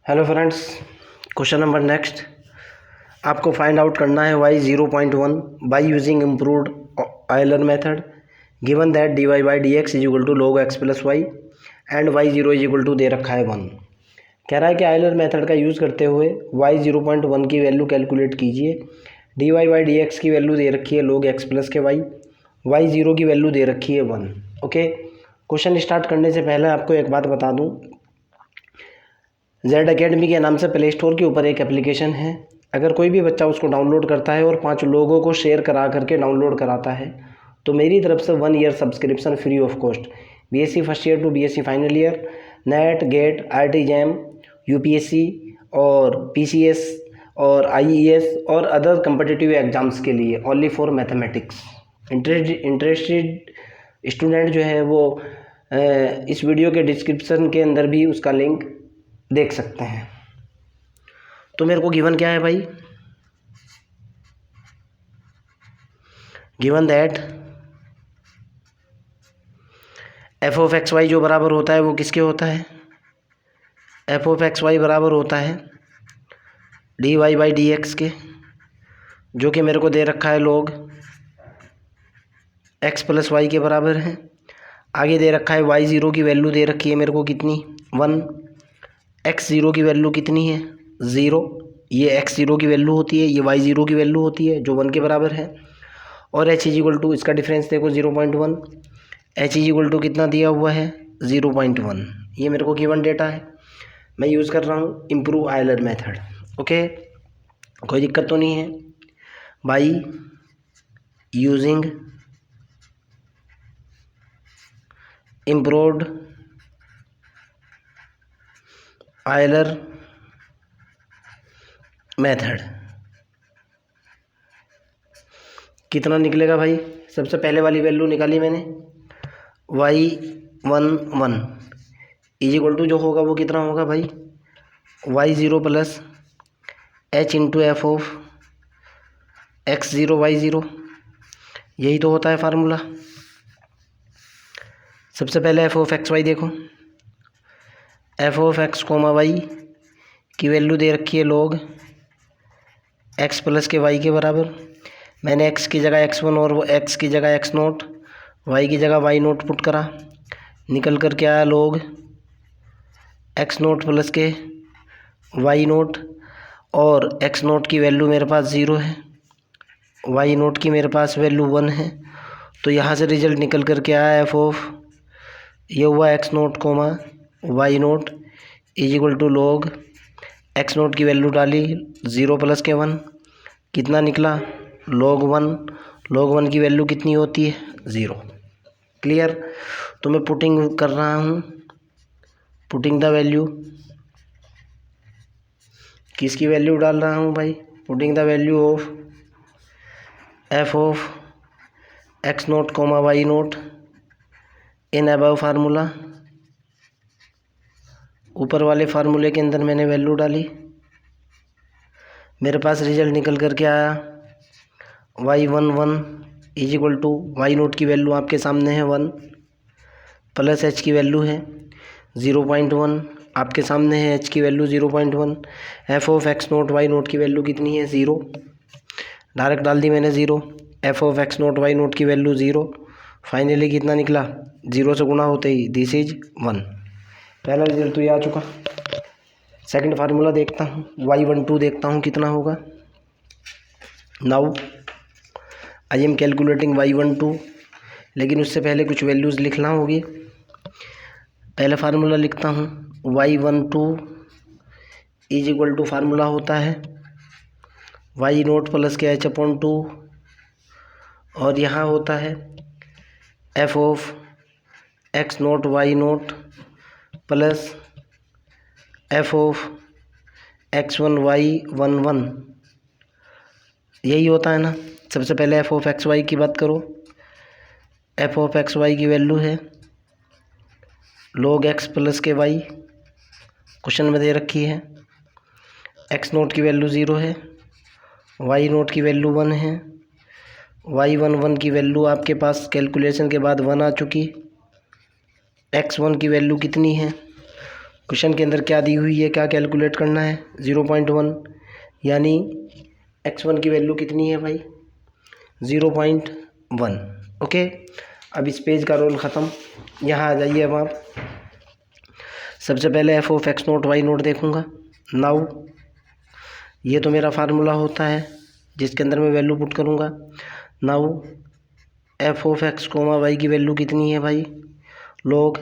Hello friends, question number next. आपको find out करना है y 0.1 by using improved Euler method given that D Y by D X is equal to log x plus Y and y 0 is equal to दे रखा है 1। कह रहा है कि आयलर मेथड का यूज़ करते हुए y 0.1 की वैल्यू कैलकुलेट कीजिए। D Y by D X की वैल्यू दे रखी है log x प्लस के y 0 की वैल्यू दे रखी है 1। ओके, क्वेश्चन स्टार्ट करने से पहले आपको एक बात बता दूँ, जेड अकेडमी के नाम से प्ले स्टोर के ऊपर एक एप्लीकेशन है। अगर कोई भी बच्चा उसको डाउनलोड करता है और 5 लोगों को शेयर करा करके डाउनलोड कराता है तो मेरी तरफ से 1 year subscription free of cost BSc first year to BSc final year, NET, GATE, IIT JAM, UPSC और पीसीएस और आईईएस और अदर कम्पिटिटिव एग्जाम्स के लिए only for mathematics. Interested student जो है वो इस वीडियो के डिस्क्रिप्शन के अंदर भी उसका लिंक देख सकते हैं। तो मेरे को गिवन क्या है भाई, given that F of x Y जो बराबर होता है वो किसके होता है, एफ ऑफ एक्स वाई बराबर होता है D Y by D X के, जो कि मेरे को दे रखा है log एक्स प्लस वाई के बराबर है। आगे दे रखा है वाई ज़ीरो की वैल्यू दे रखी है मेरे को कितनी 1, एक्स ज़ीरो की वैल्यू कितनी है 0, ये एक्स ज़ीरो की वैल्यू होती है, ये वाई ज़ीरो की वैल्यू होती है जो 1 के बराबर है। और एच इज इक्वल टू, इसका डिफरेंस देखो 0.1, एच इज इक्वल टू कितना दिया हुआ है 0.1। ये मेरे को गिवन डेटा है, मैं यूज़ कर रहा हूँ इम्प्रूव आयलर मेथड। ओके, कोई दिक्कत तो नहीं है। By using improved Euler method कितना निकलेगा भाई, सबसे पहले वाली वैल्यू निकाली मैंने y11 इज इक्वल टू जो होगा वो कितना होगा भाई y0 plus h into f of x0 y0, यही तो होता है फार्मूला। सबसे पहले एफ ऑफ एक्स वाई देखो, f of x comma y की वैल्यू दे रखी है log x प्लस के y के बराबर। मैंने x की जगह x1 और x की जगह x0, y की जगह y0 पुट करा, निकल कर के आया log x0 प्लस के y0 और x0 की वैल्यू मेरे पास 0 है, y0 की मेरे पास वैल्यू 1 है। तो यहाँ से रिजल्ट निकल कर के आया एफ ऑफ, ये हुआ x0 comma y0 is equal to log x0 की वैल्यू डाली 0 प्लस के 1, कितना निकला log 1, log 1 की वैल्यू कितनी होती है 0। क्लियर। तो मैं पुटिंग कर रहा हूँ, पुटिंग द वैल्यू, किसकी वैल्यू डाल रहा हूँ भाई, putting the value of f of x0 comma y0 in above formula. ऊपर वाले फार्मूले के अंदर मैंने वैल्यू डाली, मेरे पास रिजल्ट निकल कर के आया y11 is equal to y0 की वैल्यू आपके सामने है 1 प्लस h की वैल्यू है 0.1, आपके सामने है h की value 0.1, F of x0 y0 की वैल्यू कितनी है 0, डायरेक्ट डाल दी मैंने 0, एफ ऑफ x0 y0 की वैल्यू 0, फाइनली कितना निकला 0 से गुना होते ही दिस इज 1। पहला रिजल्ट तो ये आ चुका। सेकंड फार्मूला देखता हूँ, y12 देखता हूँ कितना होगा। Now I am calculating y12, लेकिन उससे पहले कुछ वैल्यूज़ लिखना होगी। पहले फार्मूला लिखता हूँ, y12 is equal to formula होता है y0 प्लस के h/2 और यहाँ होता है f of x0 y0 plus f of x1 y11, यही होता है ना। सबसे पहले एफ ऑफ एक्स वाई की बात करो, एफ ऑफ एक्स वाई की वैल्यू है log x प्लस के y, क्वेश्चन में दे रखी है, x0 की वैल्यू 0 है, y0 की वैल्यू 1 है, y11 की वैल्यू आपके पास कैलकुलेशन के बाद 1 आ चुकी, x1 की वैल्यू कितनी है क्वेश्चन के अंदर क्या दी हुई है, क्या कैलकुलेट करना है, 0.1 यानी x1 की वैल्यू कितनी है भाई, 0.1। ओके, अब इस पेज का रोल ख़त्म। यहाँ आ जाइए अब आप। सबसे पहले f of x naught Y naught देखूँगा। नाउ ये तो मेरा फार्मूला होता है जिसके अंदर मैं वैल्यू पुट करूँगा। Now f of x comma y की वैल्यू कितनी है भाई, log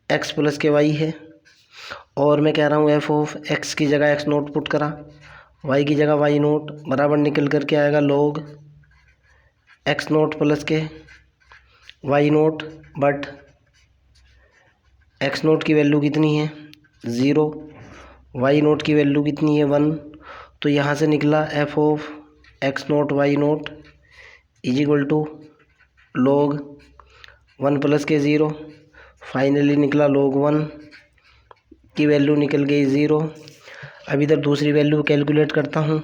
एक्स प्लस के वाई है, और मैं कह रहा हूँ एफ ऑफ एक्स की जगह एक्स नोट पुट करा, वाई की जगह वाई नोट, बराबर निकल करके आएगा log एक्स नोट प्लस के y naught, but x naught की वैल्यू कितनी है 0, वाई नोट की वैल्यू कितनी है 1। तो यहाँ से निकला f of x naught Y naught is equal to log 1 plus के 0, फाइनली निकला log 1 की वैल्यू निकल गई 0। अब इधर दूसरी वैल्यू कैलकुलेट करता हूँ।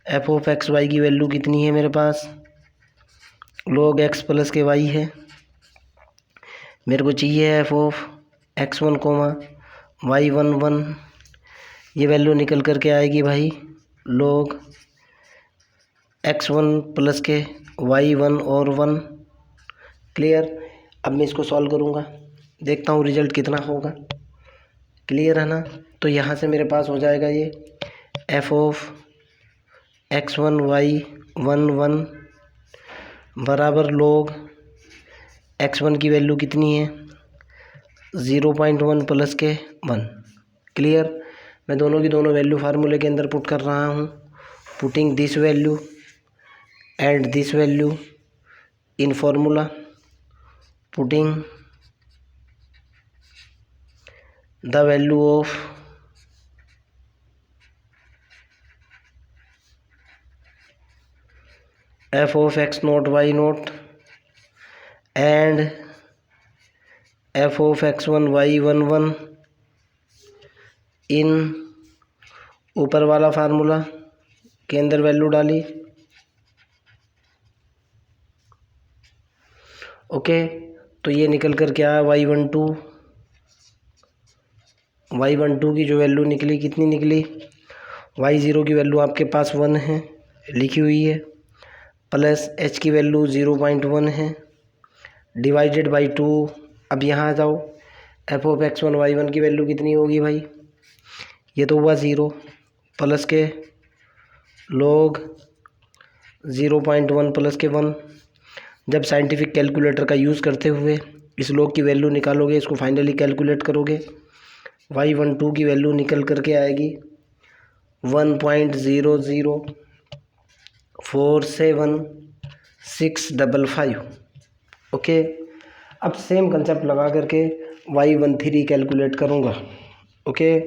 एफ ऑफ एक्स वाई की वैल्यू कितनी है मेरे पास, log एक्स प्लस के वाई है। मेरे को चाहिए f of x 1 comma y 1, ये वैल्यू निकल करके आएगी भाई log एक्स 1 प्लस के वाई 1 और 1। क्लियर। अब मैं इसको सॉल्व करूँगा, देखता हूँ रिजल्ट कितना होगा। क्लियर है ना। तो यहाँ से मेरे पास हो जाएगा ये एफ ऑफ एक्स 1 वाई 1 बराबर log एक्स 1 की वैल्यू कितनी है 0.1 प्लस के 1। क्लियर। मैं दोनों की दोनों वैल्यू फार्मूले के अंदर पुट कर रहा हूँ। Putting this value and this value in formula, putting the value of f of x naught Y naught and f of x 1 y 1 in ऊपर वाला फार्मूला के अंदर वैल्यू डाली। ओके, तो ये निकल कर क्या y12 की जो वैल्यू निकली कितनी निकली, y0 की वैल्यू आपके पास 1 है लिखी हुई है, प्लस h की वैल्यू 0.1 है डिवाइडेड बाई 2। अब यहाँ आ जाओ, एफ ऑफ एक्स 1 वाई 1 की वैल्यू कितनी होगी भाई, ये तो हुआ 0 प्लस के log 0.1 प्लस के 1। जब साइंटिफिक कैलकुलेटर का यूज़ करते हुए इस log की वैल्यू निकालोगे, इसको फाइनली कैलकुलेट करोगे, y12 की वैल्यू निकल करके आएगी 1.0047655। ओके, अब सेम कंसेप्ट लगा करके y13 कैलकुलेट करूँगा। ओके,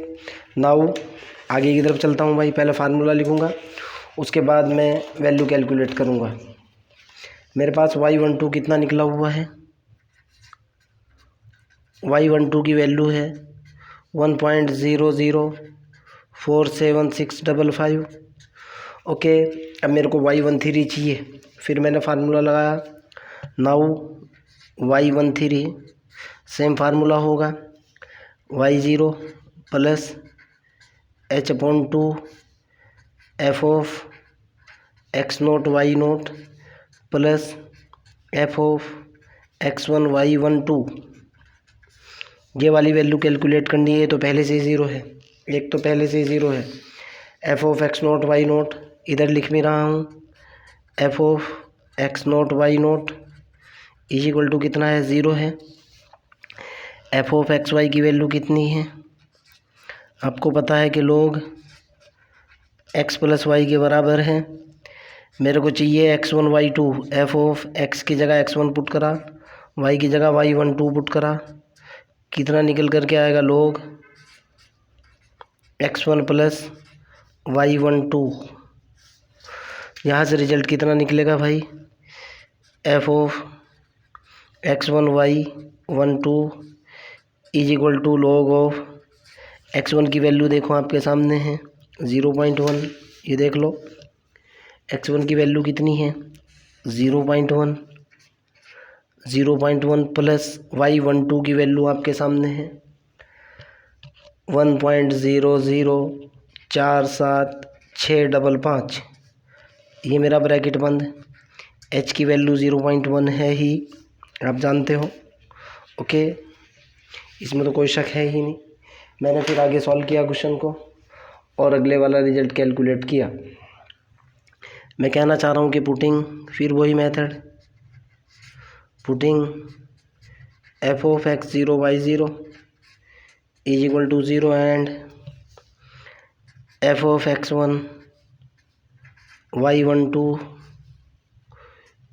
नाउ आगे की तरफ चलता हूँ भाई। पहले फार्मूला लिखूँगा, उसके बाद मैं वैल्यू कैलकुलेट करूँगा। मेरे पास y12 कितना निकला हुआ है, y12 की वैल्यू है 1.0047655। ओके, अब मेरे को y13 चाहिए, फिर मैंने फार्मूला लगाया। नाउ y13 सेम फार्मूला होगा y0 plus h/2 f of x naught Y naught plus f of x 1 y 12। ये वाली वैल्यू कैलकुलेट करनी है, तो पहले से ही 0 है, एक तो पहले से ही 0 है। F of x naught Y naught इधर लिख भी रहा हूँ, f of x naught Y naught is equal to कितना है 0 है। एफ ऑफ एक्स वाई की वैल्यू कितनी है, आपको पता है कि log एक्स प्लस वाई के बराबर है। मेरे को चाहिए x1 y2, F of x की जगह x1 पुट करा, y की जगह y12 पुट करा, कितना निकल करके आएगा log x1 प्लस y12। यहाँ से रिजल्ट कितना निकलेगा भाई, f of x1 y12 is equal to log of x1 की वैल्यू देखो आपके सामने है 0.1, ये देख लो x1 की वैल्यू कितनी है 0.1, 0.1 प्लस y12 की वैल्यू आपके सामने है 1.0047655। ये मेरा ब्रैकेट बंद। h की वैल्यू 0.1 है ही, आप जानते हो। ओके, इसमें तो कोई शक है ही नहीं। मैंने फिर आगे सॉल्व किया क्वेश्चन को और अगले वाला रिजल्ट कैलकुलेट किया। मैं कहना चाह रहा हूँ कि पुटिंग, फिर वही method, putting f(x0y0) is equal to 0 and f(x1 y12)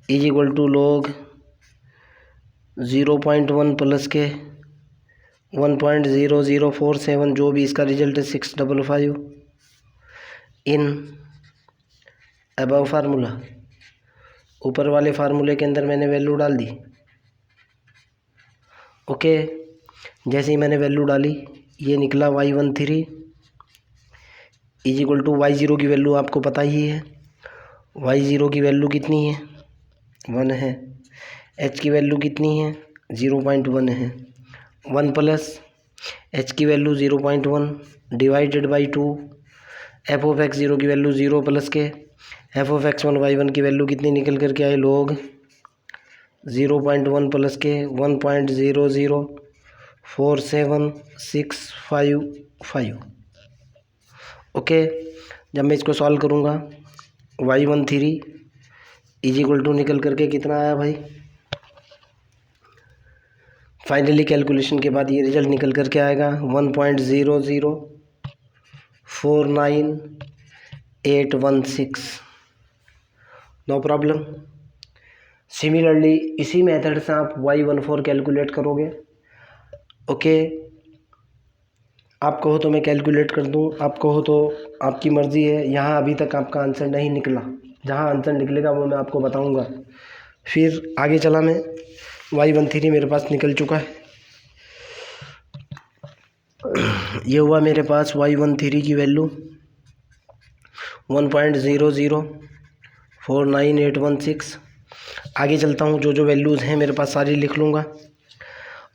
is equal to log 0.1 plus के 1.0047, जो भी इसका रिजल्ट है 655 इन अबव फार्मूला। ऊपर वाले फार्मूले के अंदर मैंने वैल्यू डाल दी। ओके, जैसे ही मैंने वैल्यू डाली ये निकला y13 is equal to y0 की वैल्यू आपको पता ही है। y0 की वैल्यू कितनी है? 1 है। h की वैल्यू कितनी है? 0.1 है। 1 प्लस h की वैल्यू 0.1 डिवाइडेड बाई 2, f(x0) की वैल्यू 0 प्लस के f(x1 y1) की वैल्यू कितनी निकल करके आई? log 0.1 प्लस के 1.0047655। ओके, जब मैं इसको सॉल्व करूँगा y13 इज इक्वल टू निकल करके कितना आया भाई? फाइनली कैलकुलेशन के बाद ये रिजल्ट निकल करके आएगा 1.0049816। No problem. सिमिलरली इसी मेथड से आप y14 कैलकुलेट करोगे। ओके, आप कहो तो मैं कैलकुलेट कर दूं, आप कहो तो आपकी मर्ज़ी है। यहाँ अभी तक आपका आंसर नहीं निकला, जहाँ आंसर निकलेगा वो मैं आपको बताऊंगा। फिर आगे चला मैं, y13 मेरे पास निकल चुका है। ये हुआ मेरे पास y13 की वैल्यू 1.0049816। आगे चलता हूँ, जो जो वैल्यूज़ हैं मेरे पास सारी लिख लूँगा।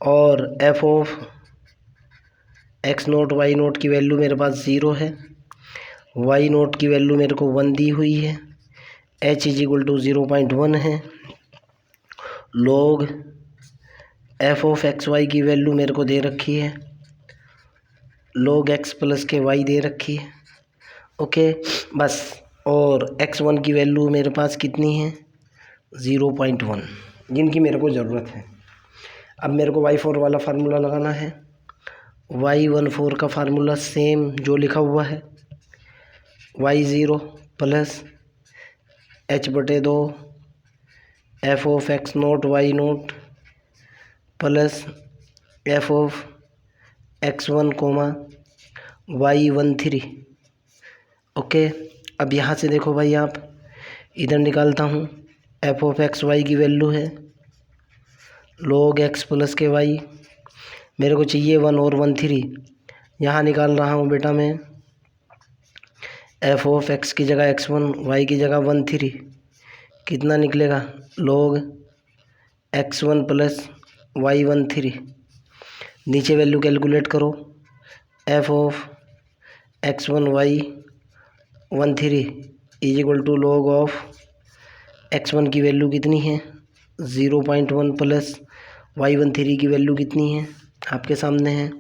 और f(x0 y0) की वैल्यू मेरे पास 0 है। y0 की वैल्यू मेरे को 1 दी हुई है। h इज इक्वल टू 0.1 है। log f(xy) की वैल्यू मेरे को दे रखी है, log x प्लस के y दे रखी है। ओके, बस। और x1 की वैल्यू मेरे पास कितनी है? 0.1, जिनकी मेरे को ज़रूरत है। अब मेरे को y4 वाला फार्मूला लगाना है। y14 का फार्मूला सेम जो लिखा हुआ है, y0 plus h/2 f(x0 y0) plus f(x1 y13). Okay, अब यहाँ से देखो भाई, आप इधर निकालता हूँ। f(xy) की वैल्यू है log x प्लस के y, मेरे को चाहिए 1 और 13। यहाँ निकाल रहा हूँ बेटा मैं f(x) की जगह x1, y की जगह 13। कितना निकलेगा? log x1 plus y13। नीचे वैल्यू कैलकुलेट करो। f(x1 y13) is equal to log of x1 की वैल्यू कितनी है? 0.1 प्लस y13 की वैल्यू कितनी है? आपके सामने है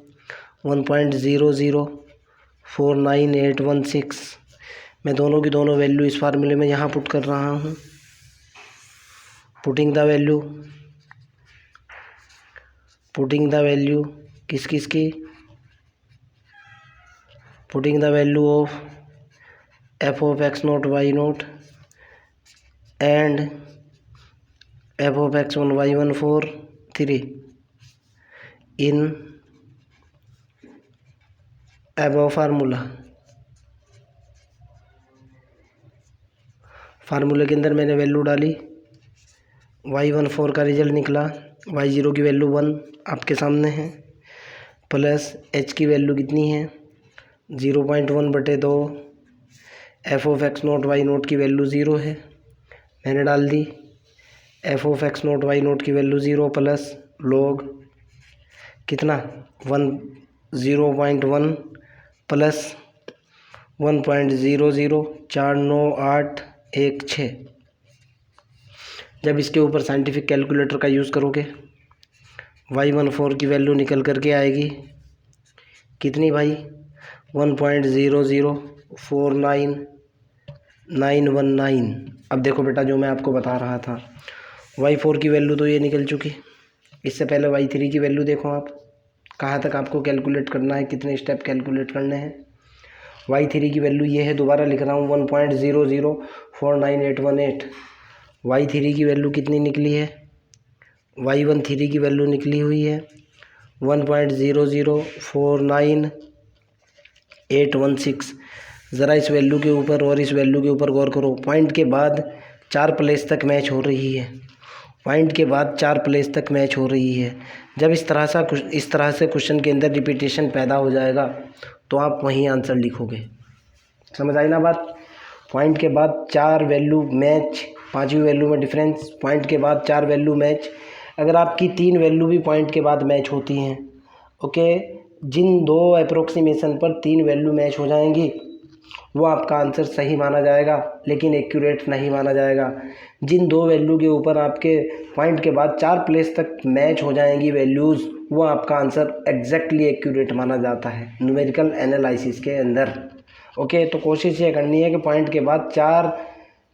1.0049816। मैं दोनों की दोनों वैल्यू इस फार्मूले में यहाँ पुट कर रहा हूँ। पुटिंग द वैल्यू किस किस की? Putting the value of f(x0 y0) and f(x1 y13) in above फार्मूले के अंदर मैंने वैल्यू डाली। y14 का रिजल्ट निकला, y0 की वैल्यू 1 आपके सामने है, प्लस h की वैल्यू कितनी है? 0.1/2, f(x0 y0) की वैल्यू 0 है, मैंने डाल दी। F of x naught Y naught की वैल्यू 0 प्लस लॉग कितना 0.1 प्लस 1.004981 जब इसके ऊपर साइंटिफिक कैलकुलेटर का यूज़ करोगे y14 की वैल्यू निकल करके आएगी कितनी भाई 1.0049919। अब देखो बेटा जो मैं आपको बता रहा था y4 की वैल्यू तो ये निकल चुकी। इससे पहले y3 की वैल्यू देखो आप कहाँ तक आपको कैलकुलेट करना है, कितने स्टेप कैलकुलेट करने हैं। y3 की वैल्यू ये है, दोबारा लिख रहा हूँ 1.0049818। y3 की वैल्यू कितनी निकली है, y13 की वैल्यू निकली हुई है 1.0049816। ज़रा इस वैल्यू के ऊपर और इस वैल्यू के ऊपर गौर करो। पॉइंट के बाद 4 प्लेस तक मैच हो रही है, पॉइंट के बाद 4 प्लेस तक मैच हो रही है। जब इस तरह से क्वेश्चन के अंदर रिपीटेशन पैदा हो जाएगा तो आप वहीं आंसर लिखोगे। समझ आई ना बात। पॉइंट के बाद 4 वैल्यू मैच, 5वीं वैल्यू में डिफरेंस, पॉइंट के बाद 4 वैल्यू मैच। अगर आपकी 3 वैल्यू भी पॉइंट के बाद मैच होती हैं, ओके, जिन 2 अप्रोक्सीमेशन पर 3 वैल्यू मैच हो जाएंगी वो आपका आंसर सही माना जाएगा, लेकिन एक्यूरेट नहीं माना जाएगा। जिन 2 वैल्यू के ऊपर आपके पॉइंट के बाद 4 प्लेस तक मैच हो जाएंगी वैल्यूज़, वो आपका आंसर एग्जैक्टली एक्यूरेट माना जाता है न्यूमेरिकल एनालिसिस के अंदर। ओके, तो कोशिश ये करनी है कि पॉइंट के बाद 4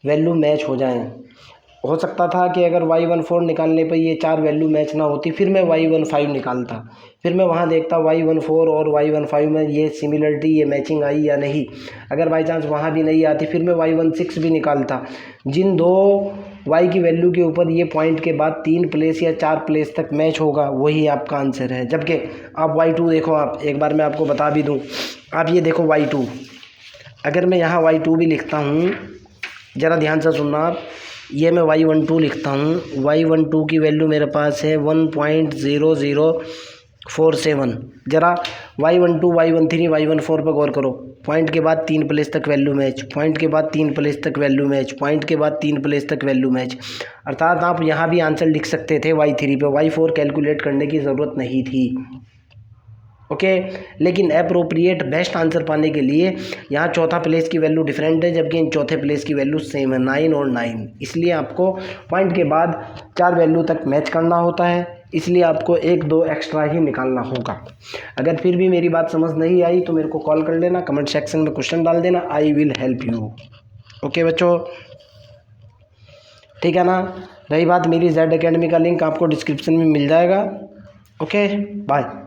वैल्यू मैच हो जाएं। हो सकता था कि अगर y14 निकालने पर ये 4 वैल्यू मैच ना होती, फिर मैं y15 निकालता, फिर मैं वहाँ देखता y14 और y15 में ये सिमिलरिटी, ये मैचिंग आई या नहीं। अगर बाई चांस वहाँ भी नहीं आती, फिर मैं y16 भी निकालता। जिन 2 y की वैल्यू के ऊपर ये पॉइंट के बाद 3 प्लेस या 4 प्लेस तक मैच होगा, वही आपका आंसर है। जबकि आप y2 देखो, आप एक बार मैं आपको बता भी दूँ, आप ये देखो y2, अगर मैं यहाँ y2 भी लिखता हूँ, ज़रा ध्यान से सुनना आप, ये मैं y12 लिखता हूँ, y12 की वैल्यू मेरे पास है 1.0047। ज़रा y12, y13, y14 पर गौर करो। पॉइंट के बाद 3 प्लेस तक वैल्यू मैच, पॉइंट के बाद 3 प्लेस तक वैल्यू मैच, पॉइंट के बाद 3 प्लेस तक वैल्यू मैच। अर्थात आप यहाँ भी आंसर लिख सकते थे y3 पे, y4 कैलकुलेट करने की ज़रूरत नहीं थी। ओके, लेकिन अप्रोप्रिएट बेस्ट आंसर पाने के लिए यहाँ चौथा प्लेस की वैल्यू डिफरेंट है, जबकि इन चौथे प्लेस की वैल्यू सेम है 9 और 9। इसलिए आपको पॉइंट के बाद 4 वैल्यू तक मैच करना होता है, इसलिए आपको 1-2 एक्स्ट्रा ही निकालना होगा। अगर फिर भी मेरी बात समझ नहीं आई तो मेरे को कॉल कर लेना, कमेंट सेक्शन में क्वेश्चन डाल देना, I will help you. Okay बच्चों, ठीक है ना। रही बात मेरी Z Academy का लिंक आपको डिस्क्रिप्शन में मिल जाएगा। Okay, bye.